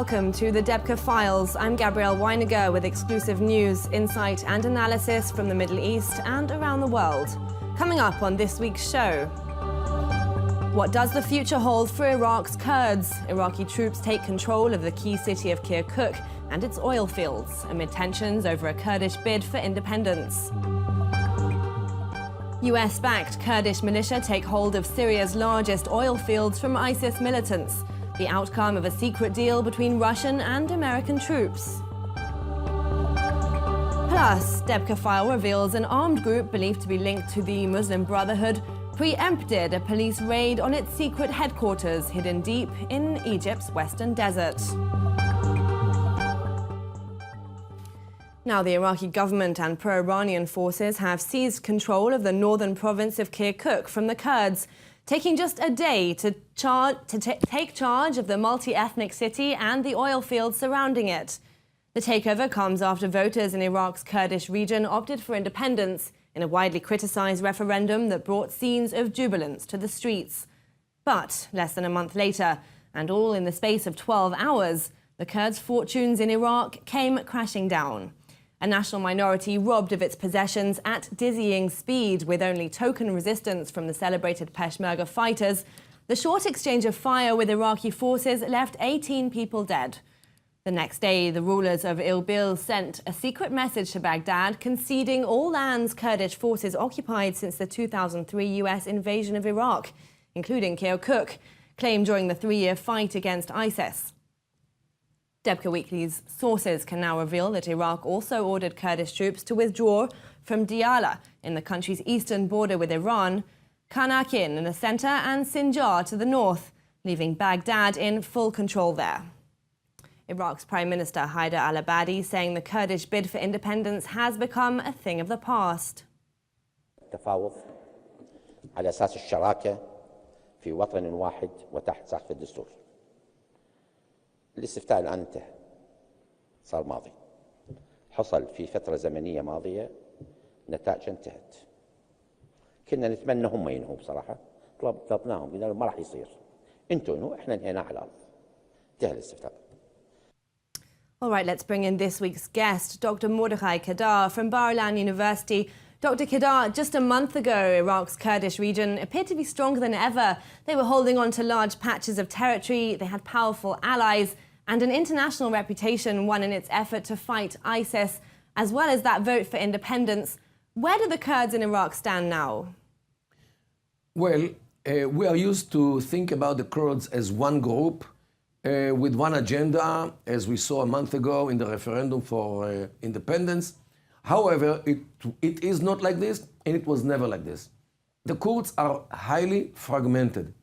welcome to the Debka Files. I'm Gabrielle Weiniger with exclusive news, insight and analysis from the Middle East and around the world. Coming up on this week's show. What does the future hold for Iraq's Kurds? Iraqi troops take control of the key city of Kirkuk and its oil fields amid tensions over a Kurdish bid for independence. US-backed Kurdish militia take hold of Syria's largest oil fields from ISIS militants, the outcome of a secret deal between Russian and American troops. Plus, Debka File reveals an armed group believed to be linked to the Muslim Brotherhood preempted a police raid on its secret headquarters hidden deep in Egypt's western desert. Now, the Iraqi government and pro-Iranian forces have seized control of the northern province of Kirkuk from the Kurds, taking just a day to take charge of the multi-ethnic city and the oil fields surrounding it. The takeover comes after voters in Iraq's Kurdish region opted for independence in a widely criticized referendum that brought scenes of jubilance to the streets. But less than a month later, and all in the space of 12 hours, the Kurds' fortunes in Iraq came crashing down. A national minority robbed of its possessions at dizzying speed with only token resistance from the celebrated Peshmerga fighters. The short exchange of fire with Iraqi forces left 18 people dead. The next day, the rulers of Erbil sent a secret message to Baghdad conceding all lands Kurdish forces occupied since the 2003 US invasion of Iraq, including Kirkuk, claimed during the three-year fight against ISIS. Debka Weekly's sources can now reveal that Iraq also ordered Kurdish troops to withdraw from Diyala in the country's eastern border with Iran, Kanakin in the center and Sinjar to the north, leaving Baghdad in full control there. Iraq's Prime Minister Haider al-Abadi saying the Kurdish bid for independence has become a thing of the past. التفاوض على أساس الشراكة في وطن واحد وتحت سقف الدستور. الاستفتاء الآن انتهى، صار ماضي، حصل في فترة زمنية ماضية نتائج انتهت. كنا نتمنى هم ينهوا بصراحة، طلبناهم قلنا ما راح يصير، انتوا انهوا احنا انهينا على الأرض. انتهى الاستفتاء. All right, let's bring in this week's guest, Dr. Mordechai Kedar from Bar-Ilan University. Dr. Kedar, just a month ago, Iraq's Kurdish region appeared to be stronger than ever. They were holding on to large patches of territory, they had powerful allies, and an international reputation won in its effort to fight ISIS, as well as that vote for independence. Where do the Kurds in Iraq stand now? Well, we are used to think about the Kurds as one group with one agenda, as we saw a month ago in the referendum for independence. However, it is not like this, and it was never like this. The Kurds are highly fragmented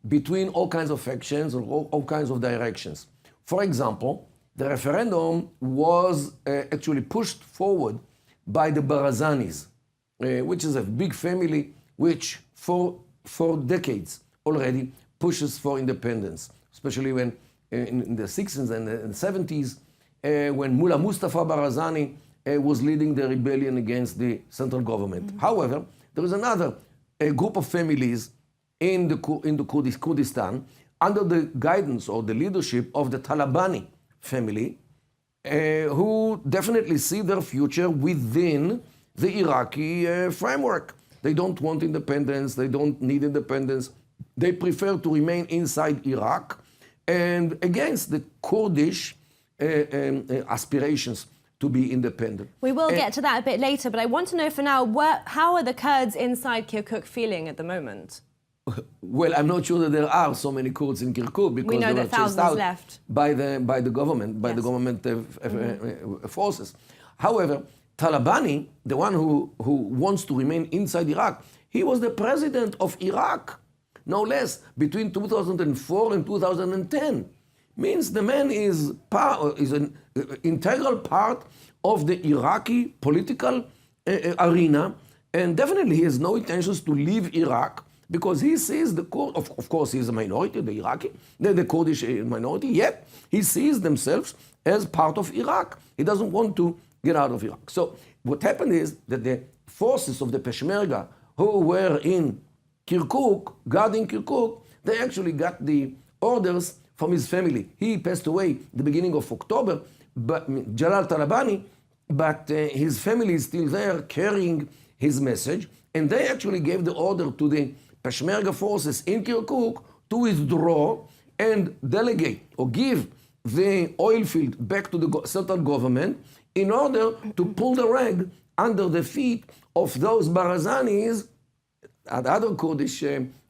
between all kinds of factions or all kinds of directions. For example, the referendum was actually pushed forward by the Barazanis, which is a big family which for decades already pushes for independence, especially when in the 60s and the 70s, when Mullah Mustafa Barazani was leading the rebellion against the central government. However, there is another group of families in the Kurdistan under the guidance or the leadership of the Talabani family who definitely see their future within the Iraqi framework. They don't want independence, they don't need independence. They prefer to remain inside Iraq and against the Kurdish aspirations to be independent. We will get to that a bit later, but I want to know for now, how are the Kurds inside Kirkuk feeling at the moment? Well, I'm not sure that there are so many Kurds in Kirkuk because we know they were chased out left by the government, by the government forces. However, Talabani, the one who wants to remain inside Iraq, he was the president of Iraq, no less, between 2004 and 2010. Means the man is an integral part of the Iraqi political arena, and definitely he has no intentions to leave Iraq because he sees the of course he is a minority, the Kurdish minority, yet he sees themselves as part of Iraq. He doesn't want to get out of Iraq. So what happened is that the forces of the Peshmerga who were in Kirkuk, guarding Kirkuk, they actually got the orders from his family. He passed away the beginning of October, but Jalal Talabani, but his family is still there carrying his message, and they actually gave the order to the Peshmerga forces in Kirkuk to withdraw and delegate or give the oil field back to the central government in order to pull the rug under the feet of those Barazanis and other Kurdish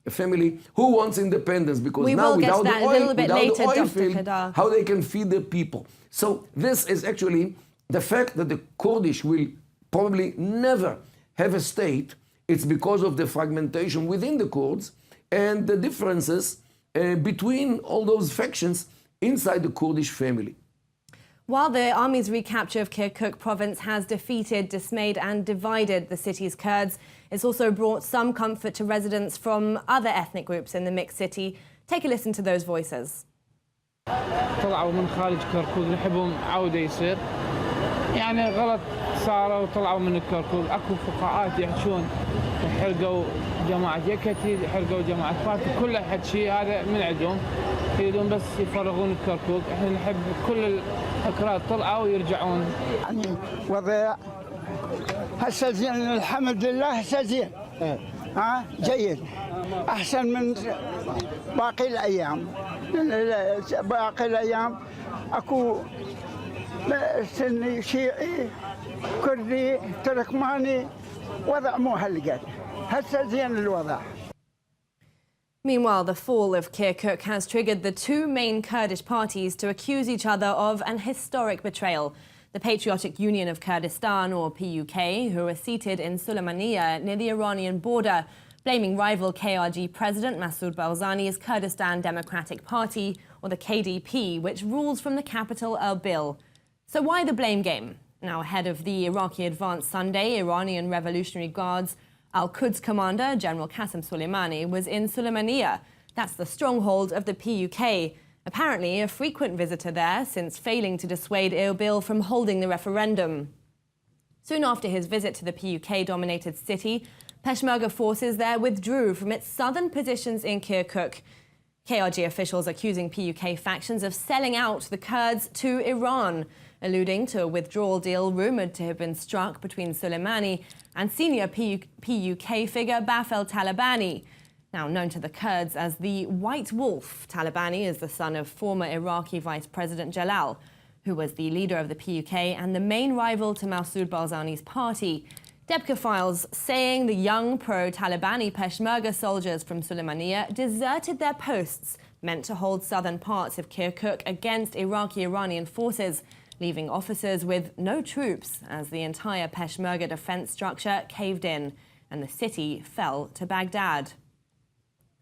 family who wants independence, because we now will without get to that a little bit later, the oil Dr. field, Kedar. how they can feed the people. So this is actually the fact that the Kurdish will probably never have a state. It's because of the fragmentation within the Kurds and the differences between all those factions inside the Kurdish family. While the army's recapture of Kirkuk province has defeated, dismayed and divided the city's Kurds, it's also brought some comfort to residents from other ethnic groups in the mixed city. Take a listen to those voices. طلعوا من خارج كركوك نحبهم عودة يصير يعني غلط صاروا وطلعوا من الكركوك اكو فقاعات يحشون حرقوا جماعة يكتي حرقوا جماعة فاتي كل حد شيء هذا من عندهم يريدون بس يفرغون الكركوك احنا نحب كل الأكراد طلعوا ويرجعون يعني وضع هسه زين الحمد لله هسه زين جيد احسن من باقي الايام باقي الايام اكو سني شيعي كردي تركماني وضع مو هالقد هسه زين الوضع. Meanwhile, the fall of Kirkuk has triggered the two main Kurdish parties to accuse each other of an historic betrayal. The Patriotic Union of Kurdistan, or PUK, who are seated in Sulaymaniyah near the Iranian border, blaming rival KRG President Masoud Barzani's Kurdistan Democratic Party, or the KDP, which rules from the capital Erbil. So why the blame game? Now, ahead of the Iraqi advance Sunday, Iranian Revolutionary Guards Al-Quds commander, General Qasem Soleimani, was in Sulaymaniyah. That's the stronghold of the PUK. Apparently a frequent visitor there since failing to dissuade Erbil from holding the referendum. Soon after his visit to the PUK-dominated city, Peshmerga forces there withdrew from its southern positions in Kirkuk. KRG officials accusing PUK factions of selling out the Kurds to Iran, alluding to a withdrawal deal rumoured to have been struck between Soleimani and senior PUK figure Bafel Talabani. Now known to the Kurds as the White Wolf, Talabani is the son of former Iraqi Vice President Jalal, who was the leader of the PUK and the main rival to Masoud Barzani's party. Debka Files saying the young pro-Talabani Peshmerga soldiers from Sulaymaniyah deserted their posts meant to hold southern parts of Kirkuk against Iraqi-Iranian forces, leaving officers with no troops as the entire Peshmerga defense structure caved in and the city fell to Baghdad.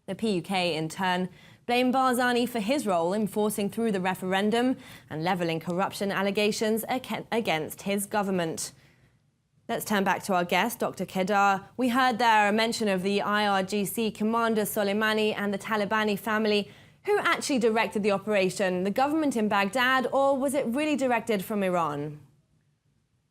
The PUK, in turn, blamed Barzani for his role in forcing through the referendum and levelling corruption allegations against his government. Let's turn back to our guest, Dr. Kedar. We heard there a mention of the IRGC commander Soleimani and the Talabani family. Who actually directed the operation? The government in Baghdad, or was it really directed from Iran?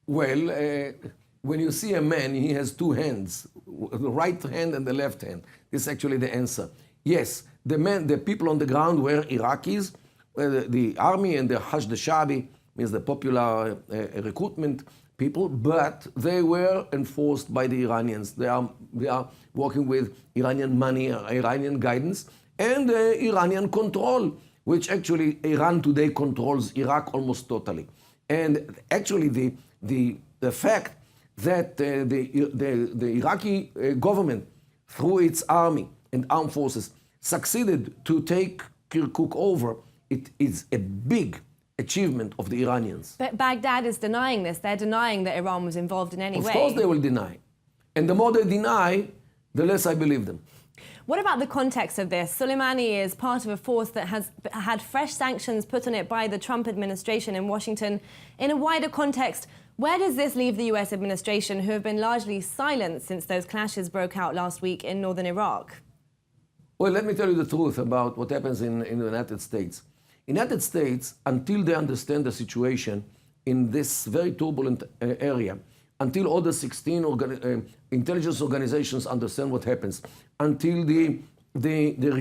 Well, when you see a man, he has two hands, the right hand and the left hand. This is actually the answer. Yes, the people on the ground were Iraqis, the army and the Hashd al-Sha'bi, means the popular recruitment people, but they were enforced by the Iranians. They are working with Iranian money, Iranian guidance, and Iranian control, which actually Iran today controls Iraq almost totally. And actually the fact that the Iraqi government, through its army and armed forces, succeeded to take Kirkuk over, it is a big achievement of the Iranians. But Baghdad is denying this. They're denying that Iran was involved in any way. Of course they will deny. And the more they deny, the less I believe them. What about the context of this? Soleimani is part of a force that has had fresh sanctions put on it by the Trump administration in Washington. In a wider context, where does this leave the US administration, who have been largely silent since those clashes broke out last week in northern Iraq? Well, let me tell you the truth about what happens in the United States. In the United States, until they understand the situation in this very turbulent area, until all the 16 intelligence organizations understand what happens, until the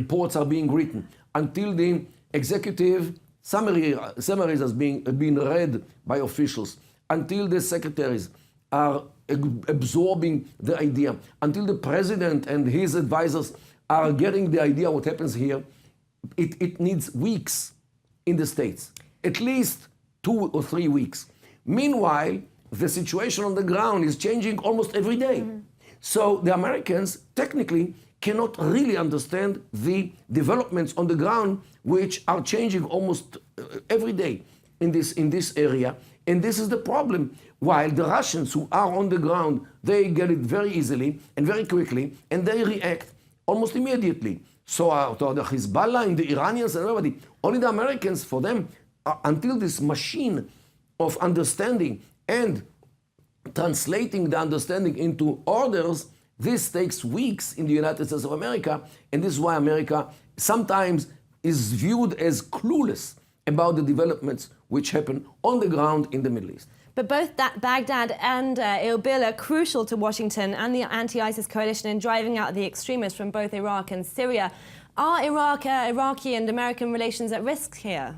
reports are being written, until the executive summaries are being read by officials, until the secretaries are absorbing the idea, until the president and his advisors are getting the idea what happens here, it needs weeks in the States, at least 2 or 3 weeks. Meanwhile, the situation on the ground is changing almost every day. Mm-hmm. So the Americans technically cannot really understand the developments on the ground, which are changing almost every day in this area. And this is the problem. While the Russians who are on the ground, they get it very easily and very quickly, and they react almost immediately. So to the Hezbollah and the Iranians and everybody, only the Americans, for them, until this machine of understanding and translating the understanding into orders, this takes weeks in the United States of America, and this is why America sometimes is viewed as clueless about the developments which happen on the ground in the Middle East. But both Baghdad and Erbil are crucial to Washington and the anti-ISIS coalition in driving out the extremists from both Iraq and Syria. Are Iraqi and American relations at risk here?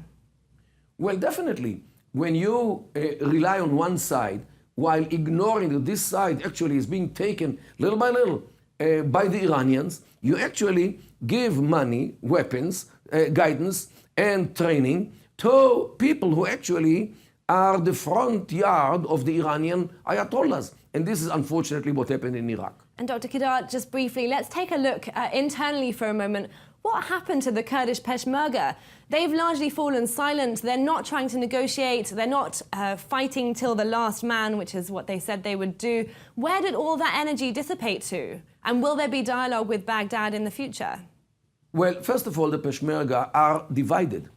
Well, definitely. When you rely on one side, while ignoring that this side actually is being taken little by little by the Iranians, you actually give money, weapons, guidance, and training to people who actually are the front yard of the Iranian Ayatollahs. And this is unfortunately what happened in Iraq. And Dr. Kedar, just briefly, let's take a look internally for a moment. What happened to the Kurdish Peshmerga? They've largely fallen silent. They're not trying to negotiate. They're not fighting till the last man, which is what they said they would do. Where did all that energy dissipate to? And will there be dialogue with Baghdad in the future? Well, first of all, the Peshmerga are divided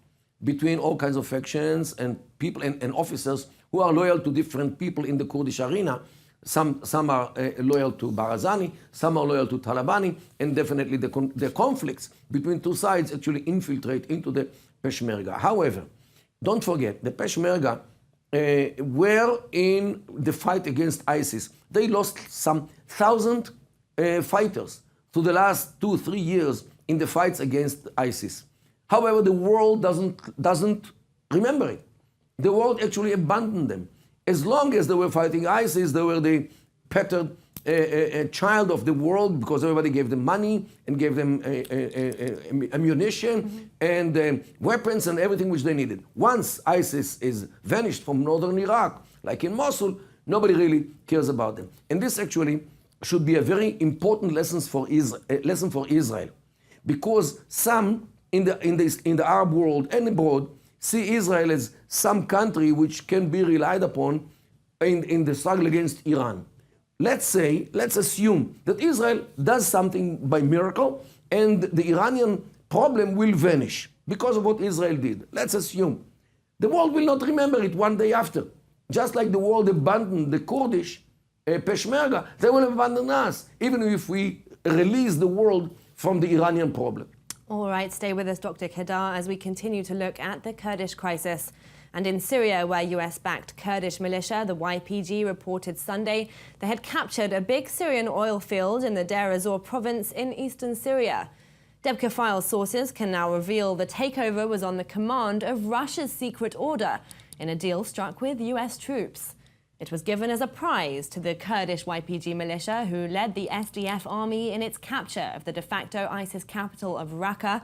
between all kinds of factions and people and officers who are loyal to different people in the Kurdish arena. Some are loyal to Barzani, some are loyal to Talabani, and definitely the conflicts between two sides actually infiltrate into the Peshmerga. However, don't forget, the Peshmerga were in the fight against ISIS. They lost some 1,000 fighters through the last 2-3 years in the fights against ISIS. However, the world doesn't remember it. The world actually abandoned them. As long as they were fighting ISIS, they were the petted child of the world because everybody gave them money and gave them ammunition and weapons and everything which they needed. Once ISIS is vanished from northern Iraq, like in Mosul, nobody really cares about them. And this actually should be a very important lesson for Israel, because some in the Arab world and abroad see Israel as some country which can be relied upon in the struggle against Iran. Let's assume that Israel does something by miracle and the Iranian problem will vanish because of what Israel did. Let's assume. The world will not remember it one day after. Just like the world abandoned the Kurdish Peshmerga, they will abandon us, even if we release the world from the Iranian problem. All right, stay with us, Dr. Kedar, as we continue to look at the Kurdish crisis. And in Syria, where US-backed Kurdish militia, the YPG, reported Sunday they had captured a big Syrian oil field in the Deir ez-Zor province in eastern Syria. Debka File sources can now reveal the takeover was on the command of Russia's secret order in a deal struck with US troops. It was given as a prize to the Kurdish YPG militia who led the SDF army in its capture of the de facto ISIS capital of Raqqa.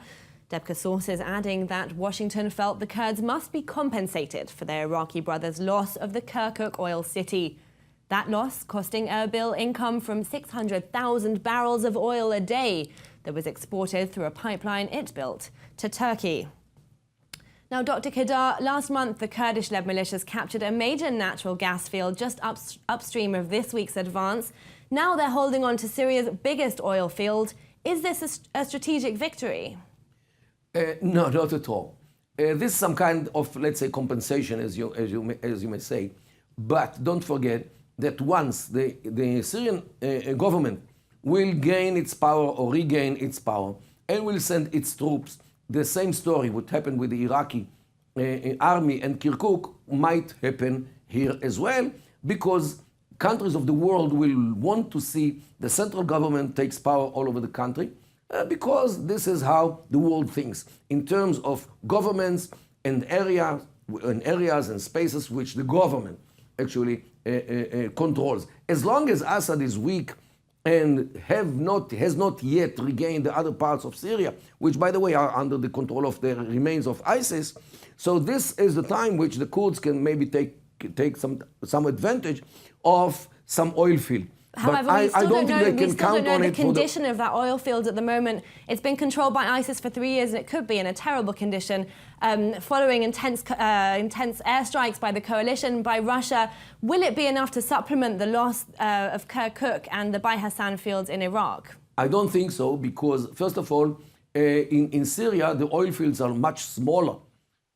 Debka sources adding that Washington felt the Kurds must be compensated for their Iraqi brothers' loss of the Kirkuk oil city. That loss costing Erbil income from 600,000 barrels of oil a day that was exported through a pipeline it built to Turkey. Now, Dr. Kedar, last month the Kurdish-led militias captured a major natural gas field just upstream of this week's advance. Now they're holding on to Syria's biggest oil field. Is this a strategic victory? No, not at all. This is some kind of, let's say, compensation, as you may say. But don't forget that once the Syrian government will gain its power or regain its power and will send its troops, the same story would happen with the Iraqi army and Kirkuk might happen here as well, because countries of the world will want to see the central government takes power all over the country. because this is how the world thinks in terms of governments and areas and spaces which the government actually controls. As long as Assad is weak and has not yet regained the other parts of Syria, which by the way are under the control of the remains of ISIS, so this is the time which the Kurds can maybe take some advantage of some oil field. However, but we still don't know the it condition of that oil field at the moment. It's been controlled by ISIS for 3 years, and it could be in a terrible condition following intense airstrikes by the coalition, by Russia. Will it be enough to supplement the loss of Kirkuk and the Bai Hassan fields in Iraq? I don't think so, because first of all, in Syria, the oil fields are much smaller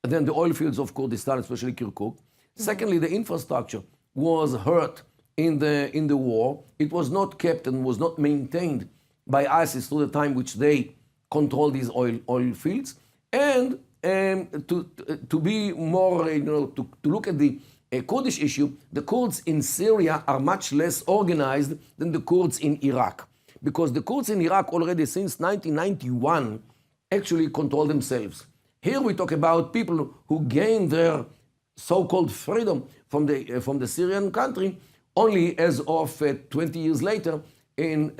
than the oil fields of Kurdistan, especially Kirkuk. Secondly, the infrastructure was hurt in the war. It was not kept and was not maintained by ISIS through the time which they control these oil fields. And to be more, to look at the Kurdish issue, the Kurds in Syria are much less organized than the Kurds in Iraq, because the Kurds in Iraq already since 1991 actually control themselves. Here we talk about people who gained their so-called freedom from the Syrian country only as of 20 years later in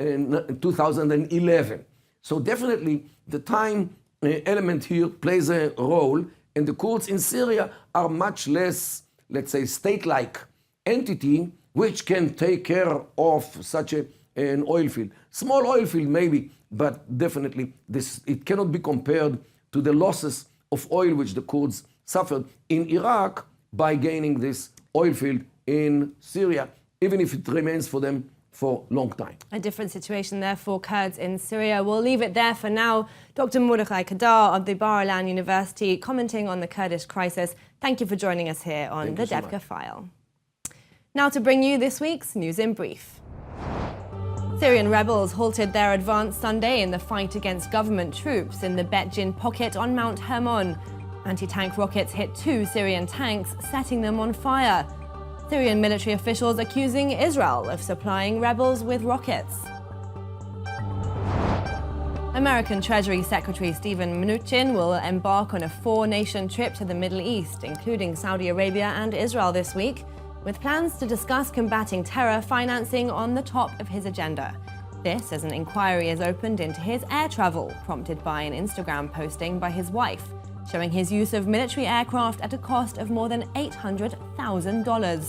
2011. So definitely the time element here plays a role, and the Kurds in Syria are much less, let's say, state-like entity which can take care of such an oil field. Small oil field maybe, but definitely it cannot be compared to the losses of oil which the Kurds suffered in Iraq by gaining this oil field in Syria, even if it remains for them for a long time. A different situation there for Kurds in Syria. We'll leave it there for now. Dr. Mordechai Kadar of the Bar-Ilan University commenting on the Kurdish crisis. Thank you for joining us here on the Debka File. Now to bring you this week's News in Brief. Syrian rebels halted their advance Sunday in the fight against government troops in the Bet-Jin pocket on Mount Hermon. Anti-tank rockets hit 2 Syrian tanks, setting them on fire. Syrian military officials accusing Israel of supplying rebels with rockets. American Treasury Secretary Steven Mnuchin will embark on a 4-nation trip to the Middle East, including Saudi Arabia and Israel this week, with plans to discuss combating terror financing on the top of his agenda. This as an inquiry is opened into his air travel, prompted by an Instagram posting by his wife, showing his use of military aircraft at a cost of more than $800,000.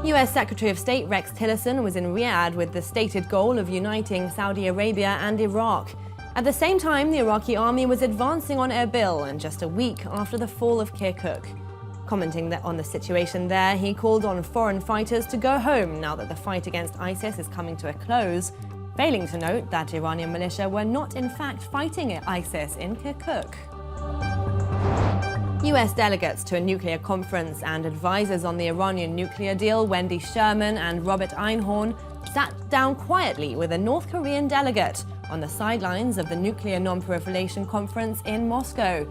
US Secretary of State Rex Tillerson was in Riyadh with the stated goal of uniting Saudi Arabia and Iraq. At the same time, the Iraqi army was advancing on Erbil, and just a week after the fall of Kirkuk. Commenting on the situation there, he called on foreign fighters to go home now that the fight against ISIS is coming to a close, failing to note that Iranian militia were not in fact fighting ISIS in Kirkuk. US delegates to a nuclear conference and advisors on the Iranian nuclear deal, Wendy Sherman and Robert Einhorn, sat down quietly with a North Korean delegate on the sidelines of the Nuclear Non-Proliferation Conference in Moscow.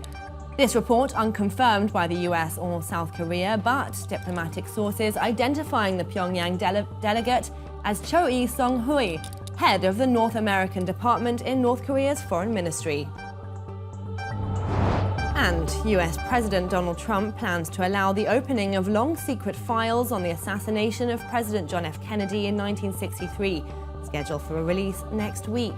This report unconfirmed by the US or South Korea, but diplomatic sources identifying the Pyongyang delegate as Cho Song-hui, head of the North American Department in North Korea's Foreign Ministry. And US President Donald Trump plans to allow the opening of long secret files on the assassination of President John F. Kennedy in 1963, scheduled for a release next week.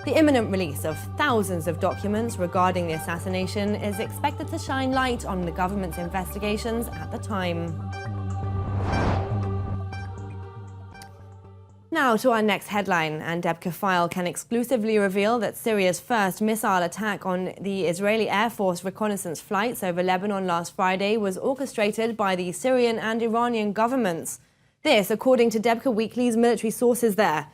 The imminent release of thousands of documents regarding the assassination is expected to shine light on the government's investigations at the time. Now to our next headline, and Debka File can exclusively reveal that Syria's first missile attack on the Israeli Air Force reconnaissance flights over Lebanon last Friday was orchestrated by the Syrian and Iranian governments. This, according to Debka Weekly's military sources there.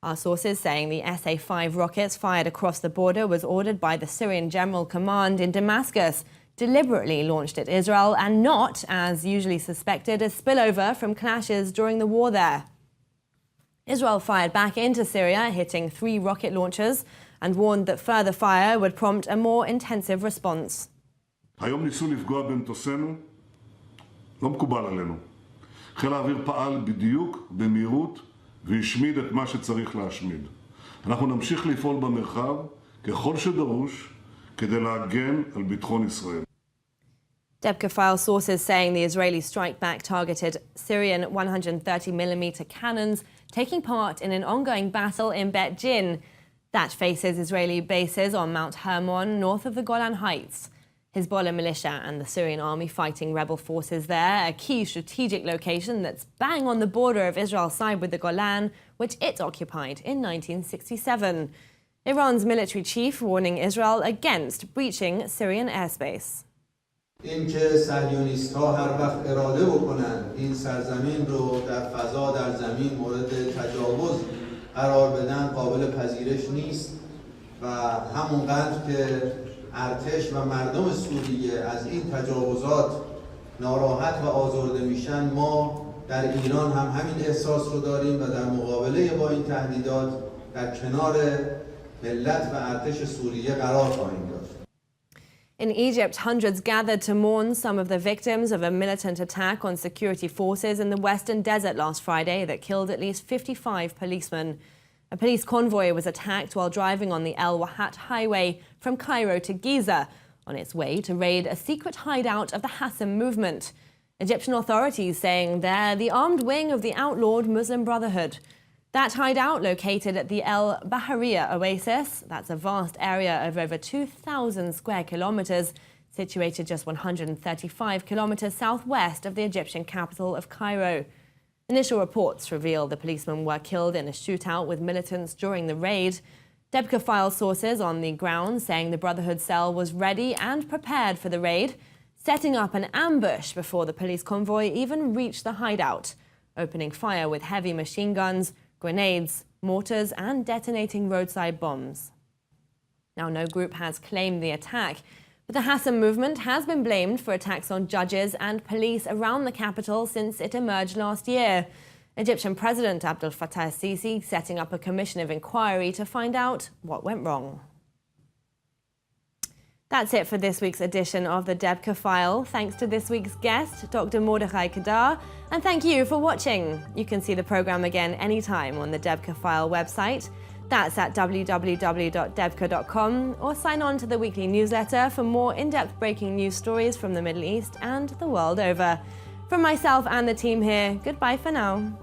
Our sources saying the SA-5 rockets fired across the border was ordered by the Syrian General Command in Damascus, deliberately launched at Israel, and not, as usually suspected, a spillover from clashes during the war there. Israel fired back into Syria, hitting 3 rocket launchers, and warned that further fire would prompt a more intensive response. היום ניסו לפגוע במטוסינו, לא מקובל עלינו. חיל האוויר פעל בדיוק, במהירות, והשמיד את מה שצריך להשמיד. אנחנו נמשיך לפעול במרחב ככל שדרוש כדי להגן על ביטחון ישראל. Debka File sources saying the Israeli strike back targeted Syrian 130mm cannons taking part in an ongoing battle in Bet Jin that faces Israeli bases on Mount Hermon north of the Golan Heights. Hezbollah militia and the Syrian army fighting rebel forces there, a key strategic location that's bang on the border of Israel's side with the Golan, which it occupied in 1967. Iran's military chief warning Israel against breaching Syrian airspace. اینکه صهیونیست‌ها هر وقت اراده بکنن این سرزمین رو در فضا در زمین مورد تجاوز قرار بدن قابل پذیرش نیست و همونقدر که ارتش و مردم سوریه از این تجاوزات ناراحت و آزرده میشن ما در ایران هم همین احساس رو داریم و در مقابله با این تهدیدات در کنار ملت و ارتش سوریه قرار خواهیم داشت. In Egypt, hundreds gathered to mourn some of the victims of a militant attack on security forces in the western desert last Friday that killed at least 55 policemen. A police convoy was attacked while driving on the El Wahat highway from Cairo to Giza on its way to raid a secret hideout of the Hassan movement. Egyptian authorities saying they're the armed wing of the outlawed Muslim Brotherhood. That hideout, located at the El Bahariya Oasis, that's a vast area of over 2,000 square kilometers, situated just 135 kilometers southwest of the Egyptian capital of Cairo. Initial reports reveal the policemen were killed in a shootout with militants during the raid. Debka File sources on the ground saying the Brotherhood cell was ready and prepared for the raid, setting up an ambush before the police convoy even reached the hideout, opening fire with heavy machine guns, grenades, mortars, and detonating roadside bombs. Now, no group has claimed the attack, but the Hassan movement has been blamed for attacks on judges and police around the capital since it emerged last year. Egyptian President Abdel Fattah al-Sisi setting up a commission of inquiry to find out what went wrong. That's it for this week's edition of the Debka File. Thanks to this week's guest, Dr. Mordechai Kadar, and thank you for watching. You can see the program again anytime on the Debka File website. That's at www.debka.com, or sign on to the weekly newsletter for more in-depth breaking news stories from the Middle East and the world over. From myself and the team here, goodbye for now.